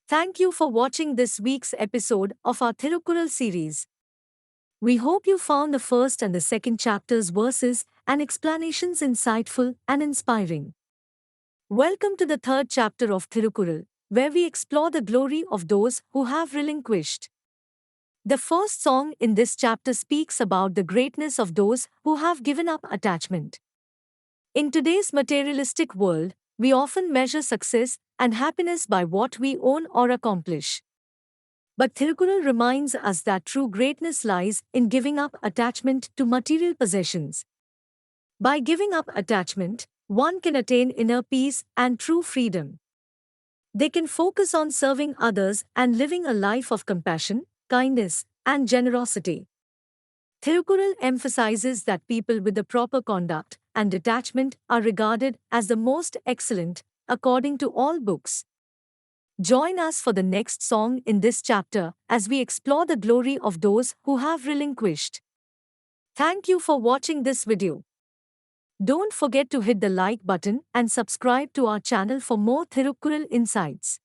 Thank you for watching this week's episode of our Thirukkural series. We hope you found the first and the second chapter's verses and explanations insightful and inspiring. Welcome to the third chapter of Thirukkural, where we explore the glory of those who have relinquished. The first song in this chapter speaks about the greatness of those who have given up attachment. In today's materialistic world, we often measure success and happiness by what we own or accomplish. But Thirukkural reminds us that true greatness lies in giving up attachment to material possessions. By giving up attachment, one can attain inner peace and true freedom. They can focus on serving others and living a life of compassion, kindness, and generosity. Thirukkural emphasizes that people with the proper conduct and detachment are regarded as the most excellent, according to all books. Join us for the next song in this chapter as we explore the glory of those who have relinquished. Thank you for watching this video. Don't forget to hit the like button and subscribe to our channel for more Thirukkural insights.